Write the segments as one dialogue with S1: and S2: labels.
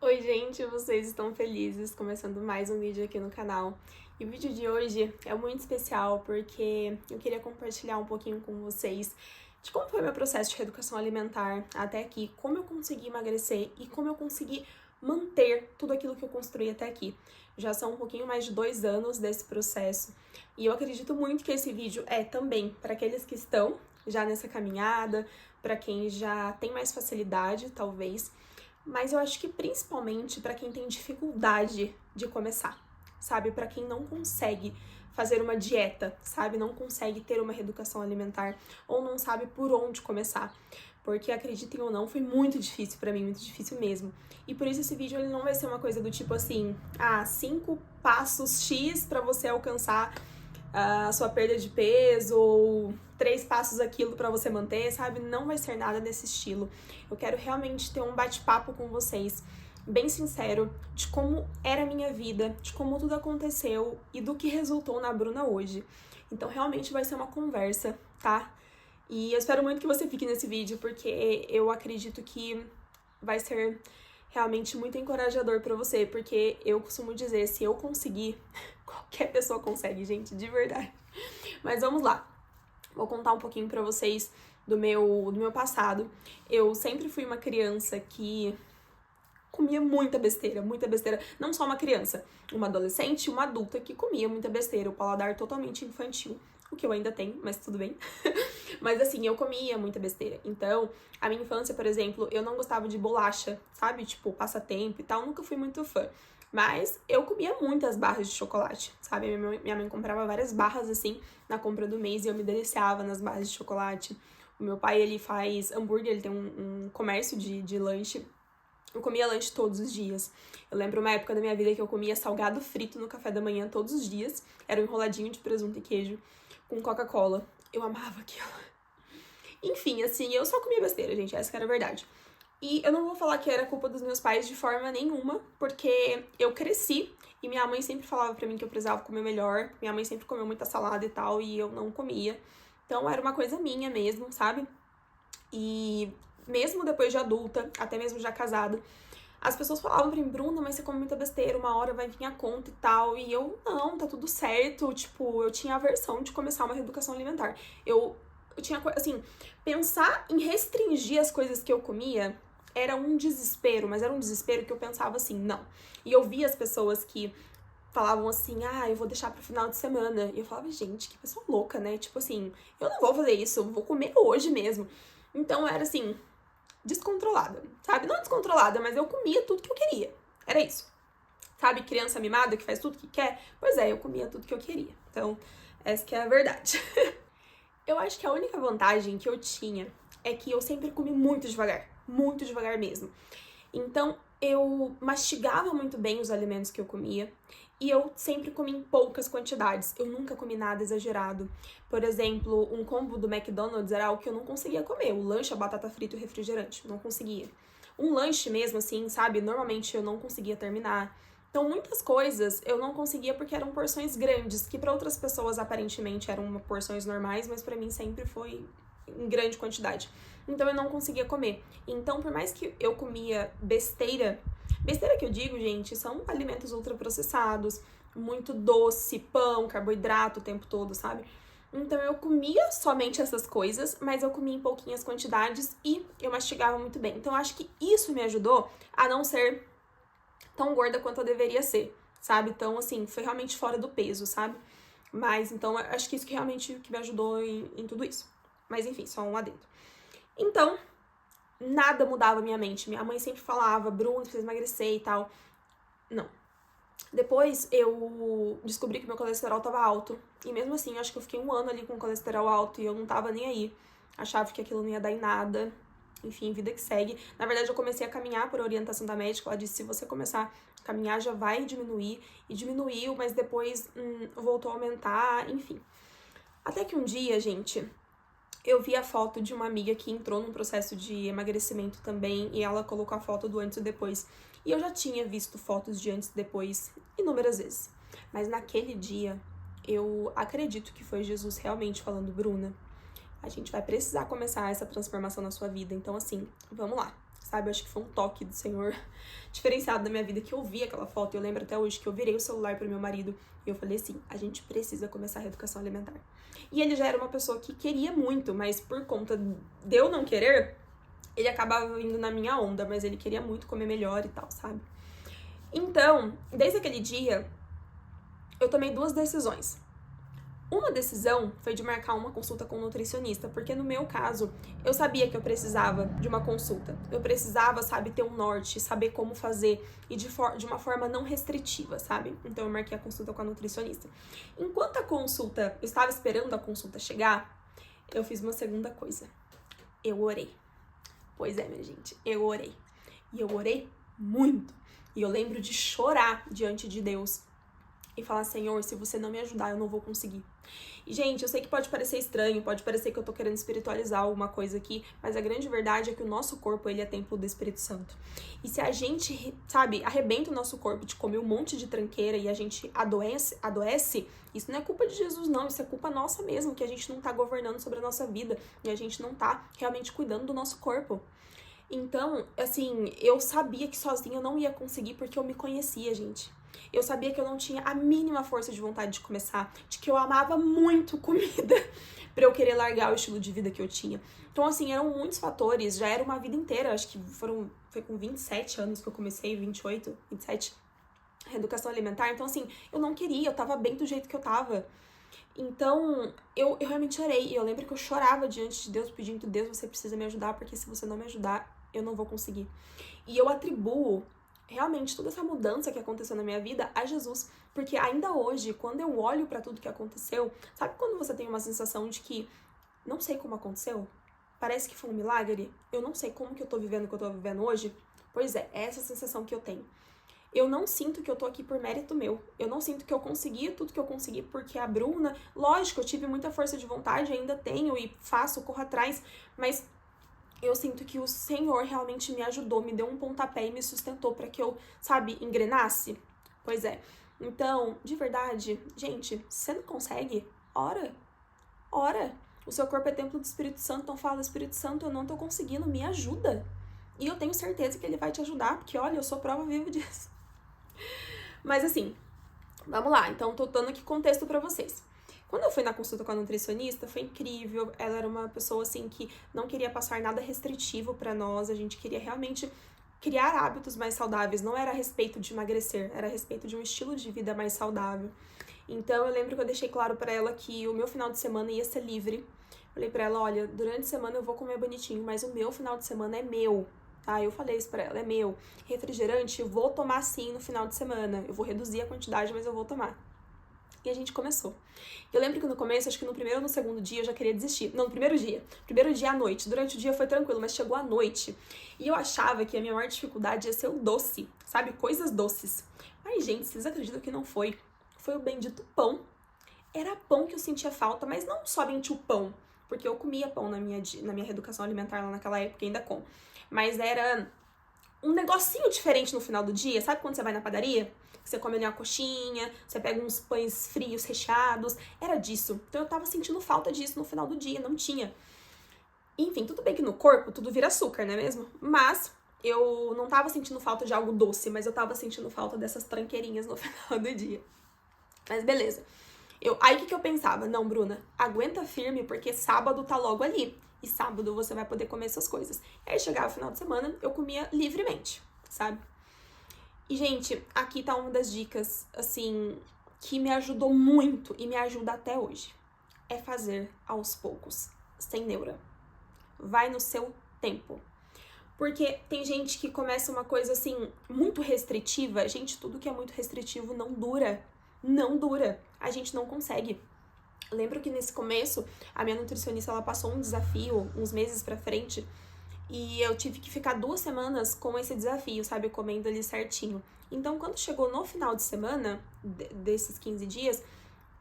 S1: Oi, gente, vocês estão felizes? Começando mais um vídeo aqui no canal. E o vídeo de hoje é muito especial porque eu queria compartilhar um pouquinho com vocês de como foi meu processo de reeducação alimentar até aqui, como eu consegui emagrecer e como eu consegui manter tudo aquilo que eu construí até aqui. Já são um pouquinho mais de 2 anos desse processo e eu acredito muito que esse vídeo é também para aqueles que estão já nessa caminhada, para quem já tem mais facilidade, talvez, mas eu acho que principalmente para quem tem dificuldade de começar, sabe? Para quem não consegue fazer uma dieta, sabe? Não consegue ter uma reeducação alimentar ou não sabe por onde começar. Porque acreditem ou não, foi muito difícil para mim, muito difícil mesmo. E por isso esse vídeo ele não vai ser uma coisa do tipo assim, 5 passos X para você alcançar a sua perda de peso ou 3 passos aquilo para você manter, sabe? Não vai ser nada desse estilo. Eu quero realmente ter um bate-papo com vocês, bem sincero, de como era a minha vida, de como tudo aconteceu e do que resultou na Bruna hoje. Então realmente vai ser uma conversa, tá? E eu espero muito que você fique nesse vídeo, porque eu acredito que vai ser realmente muito encorajador pra você, porque eu costumo dizer, se eu conseguir, qualquer pessoa consegue, gente, de verdade. Mas vamos lá. Vou contar um pouquinho pra vocês do meu passado. Eu sempre fui uma criança que comia muita besteira, muita besteira. Não só uma criança, uma adolescente e uma adulta que comia muita besteira, o paladar totalmente infantil. O que eu ainda tenho, mas tudo bem. Mas assim, eu comia muita besteira. Então, a minha infância, por exemplo, eu não gostava de bolacha, sabe? Tipo, passatempo e tal, nunca fui muito fã. Mas eu comia muitas barras de chocolate, sabe? Minha mãe comprava várias barras assim na compra do mês e eu me deliciava nas barras de chocolate. O meu pai, ele faz hambúrguer, ele tem um comércio de lanche. Eu comia lanche todos os dias. Eu lembro uma época da minha vida que eu comia salgado frito no café da manhã todos os dias. Era um enroladinho de presunto e queijo com Coca-Cola. Eu amava aquilo. Enfim, assim, eu só comia besteira, gente, essa que era a verdade. E eu não vou falar que era culpa dos meus pais de forma nenhuma, porque eu cresci e minha mãe sempre falava pra mim que eu precisava comer melhor. Minha mãe sempre comeu muita salada e tal, e eu não comia. Então era uma coisa minha mesmo, sabe? E mesmo depois de adulta, até mesmo já casada, as pessoas falavam pra mim, Bruna, mas você come muita besteira, uma hora vai vir a conta e tal. E eu, não, tá tudo certo. Tipo, eu tinha aversão de começar uma reeducação alimentar. Eu tinha, assim, pensar em restringir as coisas que eu comia era um desespero, mas era um desespero que eu pensava assim, não. E eu via as pessoas que falavam assim, eu vou deixar pro final de semana. E eu falava, gente, que pessoa louca, né? Tipo assim, eu não vou fazer isso, eu vou comer hoje mesmo. Então era assim, descontrolada, sabe? Não descontrolada, mas eu comia tudo que eu queria. Era isso. Sabe, criança mimada que faz tudo que quer? Pois é, eu comia tudo que eu queria. Então, essa que é a verdade. Eu acho que a única vantagem que eu tinha é que eu sempre comi muito devagar mesmo. Então, eu mastigava muito bem os alimentos que eu comia e eu sempre comi em poucas quantidades. Eu nunca comi nada exagerado. Por exemplo, um combo do McDonald's era algo que eu não conseguia comer. O lanche, a batata frita e o refrigerante. Não conseguia. Um lanche mesmo, assim, sabe? Normalmente eu não conseguia terminar. Então, muitas coisas eu não conseguia porque eram porções grandes, que para outras pessoas aparentemente eram porções normais, mas para mim sempre foi em grande quantidade. Então eu não conseguia comer. Então, por mais que eu comia besteira que eu digo, gente, são alimentos ultraprocessados, muito doce, pão, carboidrato o tempo todo, sabe? Então eu comia somente essas coisas, mas eu comia em pouquinhas quantidades e eu mastigava muito bem. Então eu acho que isso me ajudou a não ser tão gorda quanto eu deveria ser, sabe? Então, assim, foi realmente fora do peso, sabe? Mas, então, acho que isso que realmente que me ajudou em tudo isso. Mas, enfim, só um adendo. Então, nada mudava a minha mente. Minha mãe sempre falava, Bruno, precisa emagrecer e tal. Não. Depois, eu descobri que meu colesterol tava alto. E mesmo assim, eu acho que eu fiquei um ano ali com o colesterol alto e eu não tava nem aí. Achava que aquilo não ia dar em nada. Enfim, vida que segue. Na verdade, eu comecei a caminhar por orientação da médica. Ela disse, se você começar a caminhar, já vai diminuir. E diminuiu, mas depois voltou a aumentar, enfim. Até que um dia, gente, eu vi a foto de uma amiga que entrou num processo de emagrecimento também. E ela colocou a foto do antes e depois. E eu já tinha visto fotos de antes e depois inúmeras vezes. Mas naquele dia, eu acredito que foi Jesus realmente falando, Bruna, a gente vai precisar começar essa transformação na sua vida. Então, assim, vamos lá. sabe? Eu acho que foi um toque do Senhor diferenciado da minha vida, que eu vi aquela foto. Eu lembro até hoje que eu virei o celular pro meu marido e eu falei assim, a gente precisa começar a reeducação alimentar. E ele já era uma pessoa que queria muito, mas por conta de eu não querer, ele acabava vindo na minha onda, mas ele queria muito comer melhor e tal, sabe? Então, desde aquele dia, eu tomei 2 decisões. Uma decisão foi de marcar uma consulta com um nutricionista, porque no meu caso, eu sabia que eu precisava de uma consulta. Eu precisava, sabe, ter um norte, saber como fazer e de uma forma não restritiva, sabe? Então eu marquei a consulta com a nutricionista. Enquanto eu estava esperando a consulta chegar, eu fiz uma segunda coisa. Eu orei. Pois é, minha gente, eu orei. E eu orei muito. E eu lembro de chorar diante de Deus e falar, Senhor, se você não me ajudar, eu não vou conseguir. E, gente, eu sei que pode parecer estranho, pode parecer que eu tô querendo espiritualizar alguma coisa aqui, mas a grande verdade é que o nosso corpo, ele é templo do Espírito Santo. E se a gente, sabe, arrebenta o nosso corpo de comer um monte de tranqueira e a gente adoece, isso não é culpa de Jesus, não, isso é culpa nossa mesmo, que a gente não tá governando sobre a nossa vida e a gente não tá realmente cuidando do nosso corpo. Então, assim, eu sabia que sozinha eu não ia conseguir porque eu me conhecia, gente. Eu sabia que eu não tinha a mínima força de vontade de começar, de que eu amava muito comida pra eu querer largar o estilo de vida que eu tinha. Então, assim, eram muitos fatores, já era uma vida inteira, acho que foi com 27 anos que eu comecei, 28, 27, a reeducação alimentar. Então, assim, eu não queria, eu tava bem do jeito que eu tava. Então, eu realmente chorei. E eu lembro que eu chorava diante de Deus, pedindo, Deus, você precisa me ajudar, porque se você não me ajudar, eu não vou conseguir. E eu atribuo realmente toda essa mudança que aconteceu na minha vida a Jesus. Porque ainda hoje, quando eu olho pra tudo que aconteceu, sabe quando você tem uma sensação de que não sei como aconteceu? Parece que foi um milagre? Eu não sei como que eu tô vivendo o que eu tô vivendo hoje? Pois é essa sensação que eu tenho. Eu não sinto que eu tô aqui por mérito meu. Eu não sinto que eu consegui tudo que eu consegui porque a Bruna... Lógico, eu tive muita força de vontade, ainda tenho e faço, corro atrás, mas eu sinto que o Senhor realmente me ajudou, me deu um pontapé e me sustentou pra que eu, sabe, engrenasse. Pois é. Então, de verdade, gente, se você não consegue, ora. Ora. O seu corpo é templo do Espírito Santo, então fala, Espírito Santo, eu não tô conseguindo, me ajuda. E eu tenho certeza que ele vai te ajudar, porque olha, eu sou prova viva disso. Mas assim, vamos lá, então tô dando aqui contexto pra vocês. Quando eu fui na consulta com a nutricionista, foi incrível. Ela era uma pessoa, assim, que não queria passar nada restritivo pra nós. A gente queria realmente criar hábitos mais saudáveis. Não era a respeito de emagrecer, era a respeito de um estilo de vida mais saudável. Então, eu lembro que eu deixei claro pra ela que o meu final de semana ia ser livre. Falei pra ela, olha, durante a semana eu vou comer bonitinho, mas o meu final de semana é meu. Tá? Eu falei isso pra ela, é meu. Refrigerante, eu vou tomar sim no final de semana. Eu vou reduzir a quantidade, mas eu vou tomar. E a gente começou. Eu lembro que no começo, acho que no primeiro ou no segundo dia, eu já queria desistir. Não, no primeiro dia. Primeiro dia à noite. Durante o dia foi tranquilo, mas chegou à noite. E eu achava que a minha maior dificuldade ia ser o doce, sabe? Coisas doces. Mas, gente, vocês acreditam que não foi? Foi o bendito pão. Era pão que eu sentia falta, mas não somente o pão. Porque eu comia pão na minha reeducação alimentar lá naquela época, ainda com. Mas era um negocinho diferente no final do dia. Sabe quando você vai na padaria? Você come ali uma coxinha, você pega uns pães frios, recheados. Era disso. Então eu tava sentindo falta disso no final do dia, não tinha. Enfim, tudo bem que no corpo tudo vira açúcar, não é mesmo? Mas eu não tava sentindo falta de algo doce, mas eu tava sentindo falta dessas tranqueirinhas no final do dia. Mas beleza. Aí o que eu pensava? Não, Bruna, aguenta firme, porque sábado tá logo ali. E sábado você vai poder comer essas coisas. Aí chegava o final de semana, eu comia livremente, sabe? E, gente, aqui tá uma das dicas, assim, que me ajudou muito e me ajuda até hoje. É fazer aos poucos, sem neura. Vai no seu tempo. Porque tem gente que começa uma coisa, assim, muito restritiva. Gente, tudo que é muito restritivo não dura. Não dura. A gente não consegue. Lembro que nesse começo, a minha nutricionista, ela passou um desafio, uns meses pra frente, e eu tive que ficar 2 semanas com esse desafio, sabe? Comendo ali certinho. Então, quando chegou no final de semana, desses 15 dias,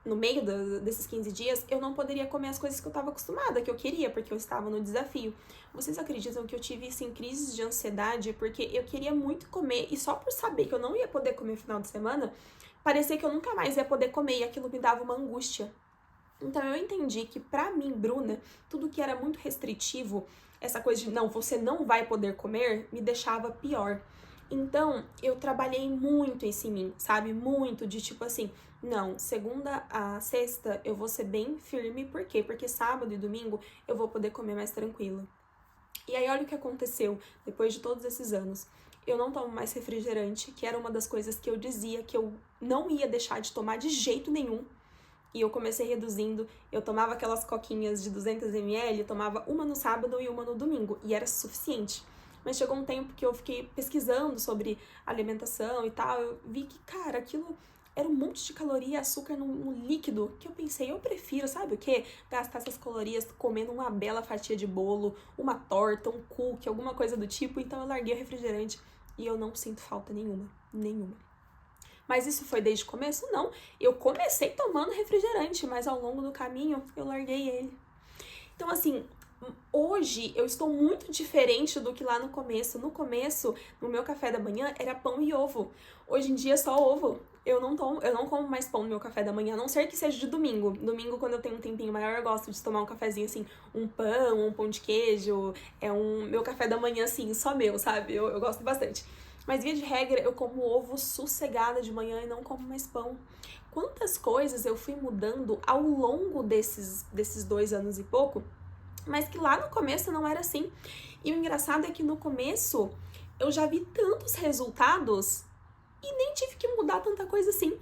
S1: no meio desses 15 dias, eu não poderia comer as coisas que eu estava acostumada, que eu queria, porque eu estava no desafio. Vocês acreditam que eu tive, assim, crises de ansiedade? Porque eu queria muito comer, e só por saber que eu não ia poder comer no final de semana, parecia que eu nunca mais ia poder comer, e aquilo me dava uma angústia. Então, eu entendi que, pra mim, Bruna, tudo que era muito restritivo essa coisa de não, você não vai poder comer, me deixava pior. Então, eu trabalhei muito isso em mim, sabe? Muito de tipo assim, não, segunda a sexta eu vou ser bem firme, por quê? Porque sábado e domingo eu vou poder comer mais tranquilo. E aí, olha o que aconteceu depois de todos esses anos. Eu não tomo mais refrigerante, que era uma das coisas que eu dizia que eu não ia deixar de tomar de jeito nenhum. E eu comecei reduzindo, eu tomava aquelas coquinhas de 200 ml, tomava uma no sábado e uma no domingo, e era suficiente. Mas chegou um tempo que eu fiquei pesquisando sobre alimentação e tal, eu vi que, cara, aquilo era um monte de caloria e açúcar no líquido, que eu pensei, eu prefiro, sabe o quê? Gastar essas calorias comendo uma bela fatia de bolo, uma torta, um cookie, alguma coisa do tipo, então eu larguei o refrigerante e eu não sinto falta nenhuma. Mas isso foi desde o começo? Não. Eu comecei tomando refrigerante, mas ao longo do caminho eu larguei ele. Então, assim, hoje eu estou muito diferente do que lá no começo. No começo, no meu café da manhã, era pão e ovo. Hoje em dia é só ovo. Eu não como mais pão no meu café da manhã, a não ser que seja de domingo. Domingo, quando eu tenho um tempinho maior, eu gosto de tomar um cafezinho assim, um pão de queijo. Meu café da manhã, assim, só meu, sabe? Eu gosto bastante. Mas, via de regra, eu como ovo sossegada de manhã e não como mais pão. Quantas coisas eu fui mudando ao longo desses 2 anos e pouco, mas que lá no começo não era assim. E o engraçado é que no começo eu já vi tantos resultados e nem tive que mudar tanta coisa assim.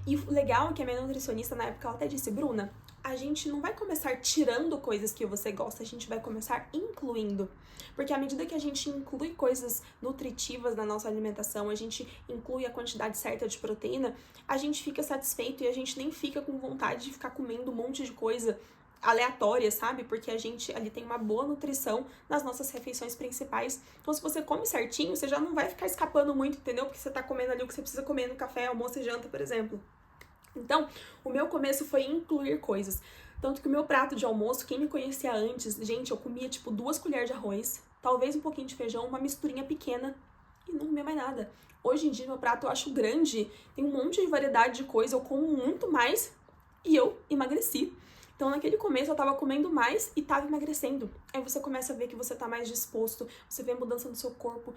S1: E o legal é que a minha nutricionista na época ela até disse, Bruna, a gente não vai começar tirando coisas que você gosta, a gente vai começar incluindo. Porque à medida que a gente inclui coisas nutritivas na nossa alimentação, a gente inclui a quantidade certa de proteína, a gente fica satisfeito e a gente nem fica com vontade de ficar comendo um monte de coisa aleatória, sabe? Porque a gente ali tem uma boa nutrição nas nossas refeições principais. Então, se você come certinho, você já não vai ficar escapando muito, entendeu? Porque você tá comendo ali o que você precisa comer no café, almoço e janta, por exemplo. Então, o meu começo foi incluir coisas. Tanto que o meu prato de almoço, quem me conhecia antes, gente, eu comia tipo 2 colheres de arroz, talvez um pouquinho de feijão, uma misturinha pequena e não comia mais nada. Hoje em dia, meu prato eu acho grande, tem um monte de variedade de coisa, eu como muito mais e eu emagreci. Então, naquele começo, eu tava comendo mais e tava emagrecendo. Aí você começa a ver que você tá mais disposto, você vê a mudança no seu corpo,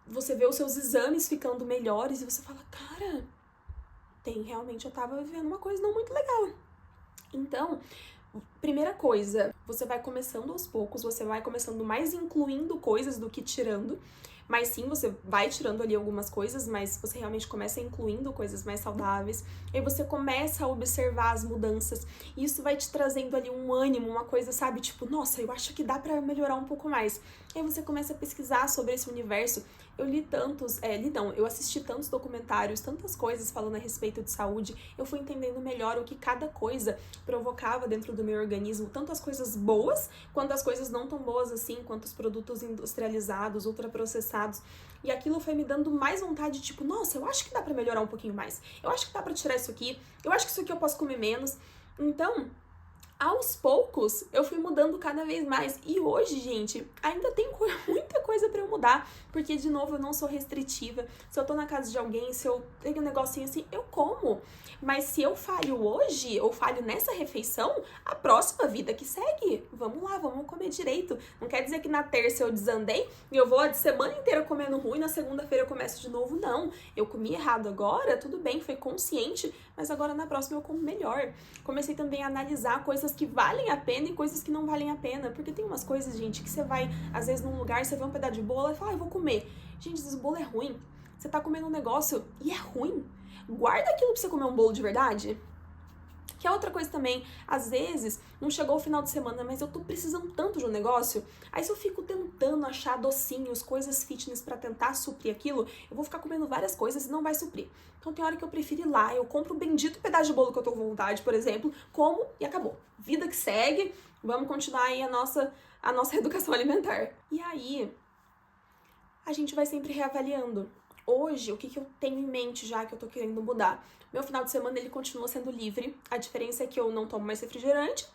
S1: você vê os seus exames ficando melhores e você fala, cara, realmente eu tava vivendo uma coisa não muito legal. Então, primeira coisa, você vai começando aos poucos, você vai começando mais incluindo coisas do que tirando. Mas sim, você vai tirando ali algumas coisas, mas você realmente começa incluindo coisas mais saudáveis. E aí você começa a observar as mudanças. E isso vai te trazendo ali um ânimo, uma coisa, sabe? Tipo, nossa, eu acho que dá pra melhorar um pouco mais. E aí você começa a pesquisar sobre esse universo. Eu eu assisti tantos documentários, tantas coisas falando a respeito de saúde. Eu fui entendendo melhor o que cada coisa provocava dentro do meu organismo. Tanto as coisas boas, quanto as coisas não tão boas assim, quanto os produtos industrializados, ultraprocessados. E aquilo foi me dando mais vontade, tipo, nossa, eu acho que dá pra melhorar um pouquinho mais. Eu acho que dá pra tirar isso aqui. Eu acho que isso aqui eu posso comer menos. Então, aos poucos, eu fui mudando cada vez mais. E hoje, gente, ainda tem muita coisa pra eu mudar. Porque, de novo, eu não sou restritiva. Se eu tô na casa de alguém, se eu tenho um negocinho assim, eu como. Mas se eu falho hoje, ou falho nessa refeição, a próxima vida que segue. Vamos lá, vamos comer direito. Não quer dizer que na terça eu desandei e eu vou a semana inteira comendo ruim, na segunda-feira eu começo de novo. Não, eu comi errado agora, tudo bem, foi consciente, mas agora na próxima eu como melhor. Comecei também a analisar coisas que valem a pena e coisas que não valem a pena. Porque tem umas coisas, gente, que você vai, às vezes, num lugar, você vê um pedaço de bolo e fala, eu vou comer. Gente, esse bolo é ruim. Você tá comendo um negócio e é ruim. Guarda aquilo pra você comer um bolo de verdade. Que é outra coisa também, às vezes, não chegou o final de semana, mas eu tô precisando tanto de um negócio, aí se eu fico tentando achar docinhos, coisas fitness pra tentar suprir aquilo, eu vou ficar comendo várias coisas e não vai suprir. Então tem hora que eu prefiro ir lá, eu compro o bendito pedaço de bolo que eu tô com vontade, por exemplo, como e acabou. Vida que segue, vamos continuar aí a nossa educação alimentar. E aí, a gente vai sempre reavaliando. Hoje, o que eu tenho em mente já que eu tô querendo mudar? Meu final de semana, ele continua sendo livre. A diferença é que eu não tomo mais refrigerante.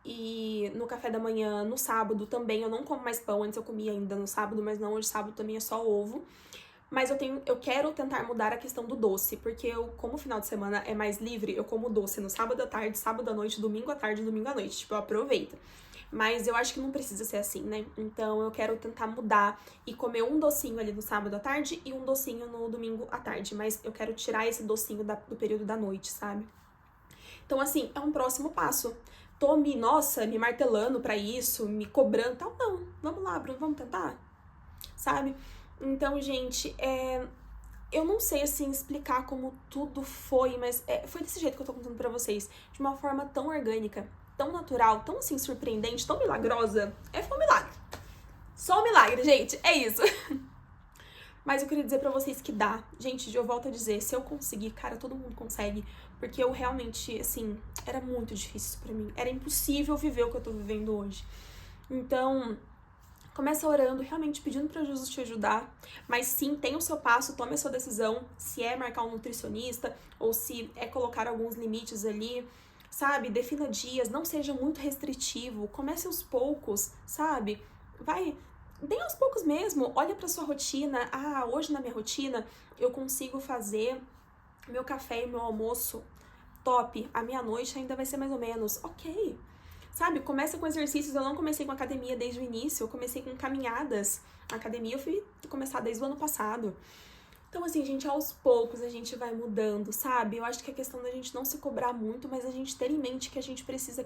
S1: E no café da manhã, no sábado também, eu não como mais pão. Antes eu comia ainda no sábado, mas não, hoje sábado também é só ovo. Mas eu quero tentar mudar a questão do doce, porque eu, como o final de semana é mais livre, eu como doce no sábado à tarde, sábado à noite, domingo à tarde, domingo à noite. Tipo, eu aproveito. mas eu acho que não precisa ser assim, né? Então eu quero tentar mudar e comer um docinho ali no sábado à tarde e um docinho no domingo à tarde, mas eu quero tirar esse docinho do período da noite, sabe? Então, assim, é um próximo passo. Tô me martelando pra isso, me cobrando, tal, não. Vamos lá, Bruno, vamos tentar? Sabe? Então, gente, eu não sei, assim, explicar como tudo foi, mas foi desse jeito que eu tô contando pra vocês. De uma forma tão orgânica, tão natural, tão, assim, surpreendente, tão milagrosa. Foi um milagre. Só um milagre, gente. É isso. Mas eu queria dizer pra vocês que dá. Gente, eu volto a dizer, se eu conseguir, cara, todo mundo consegue. Porque eu realmente, assim, era muito difícil pra mim. Era impossível viver o que eu tô vivendo hoje. Então, começa orando, realmente pedindo pra Jesus te ajudar. Mas sim, tenha o seu passo, tome a sua decisão. Se é marcar um nutricionista ou se é colocar alguns limites ali, sabe? Defina dias, não seja muito restritivo. Comece aos poucos, sabe? Vai... Bem aos poucos mesmo, olha pra sua rotina. Ah, hoje na minha rotina eu consigo fazer meu café e meu almoço top. A meia-noite ainda vai ser mais ou menos. Ok. Sabe, começa com exercícios. Eu não comecei com academia desde o início, eu comecei com caminhadas. A academia eu fui começar desde o ano passado. Então, assim, gente, aos poucos a gente vai mudando, sabe? Eu acho que a questão da gente não se cobrar muito, mas a gente ter em mente que a gente precisa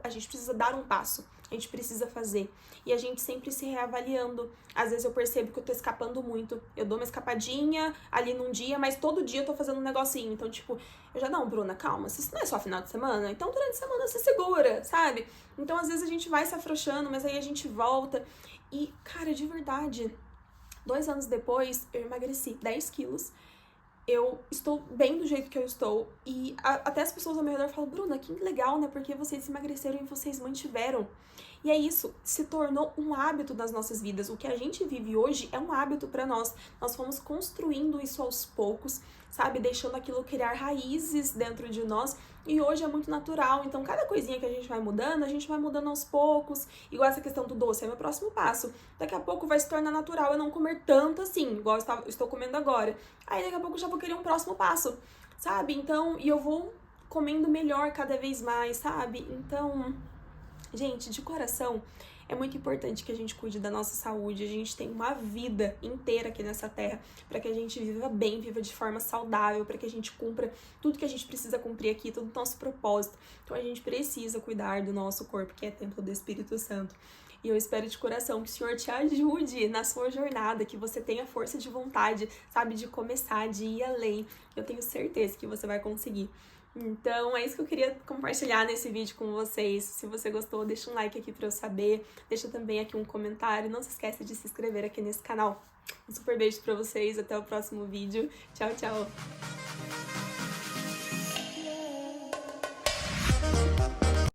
S1: a gente precisa dar um passo, a gente precisa fazer. E a gente sempre se reavaliando. Às vezes eu percebo que eu tô escapando muito. Eu dou uma escapadinha ali num dia, mas todo dia eu tô fazendo um negocinho. Então, tipo, eu já, não, Bruna, calma, isso não é só final de semana, então durante a semana você segura, sabe? Então, às vezes a gente vai se afrouxando, mas aí a gente volta. E, cara, de verdade... 2 anos depois, eu emagreci 10 quilos. Eu estou bem do jeito que eu estou. E até as pessoas ao meu redor falam, Bruna, que legal, né? Porque vocês emagreceram e vocês mantiveram. E é isso, se tornou um hábito das nossas vidas. O que a gente vive hoje é um hábito pra nós. Nós fomos construindo isso aos poucos, sabe? Deixando aquilo criar raízes dentro de nós. E hoje é muito natural. Então, cada coisinha que a gente vai mudando aos poucos. Igual essa questão do doce, é meu próximo passo. Daqui a pouco vai se tornar natural eu não comer tanto assim, igual eu estou comendo agora. Aí daqui a pouco eu já vou querer um próximo passo, sabe? Então, e eu vou comendo melhor cada vez mais, sabe? Então, gente, de coração, é muito importante que a gente cuide da nossa saúde. A gente tem uma vida inteira aqui nessa terra para que a gente viva bem, viva de forma saudável, para que a gente cumpra tudo que a gente precisa cumprir aqui, todo o nosso propósito. Então a gente precisa cuidar do nosso corpo, que é templo do Espírito Santo. E eu espero de coração que o Senhor te ajude na sua jornada, que você tenha força de vontade, sabe, de começar, de ir além. Eu tenho certeza que você vai conseguir. Então, é isso que eu queria compartilhar nesse vídeo com vocês. Se você gostou, deixa um like aqui pra eu saber. Deixa também aqui um comentário. Não se esqueça de se inscrever aqui nesse canal. Um super beijo pra vocês. Até o próximo vídeo. Tchau, tchau.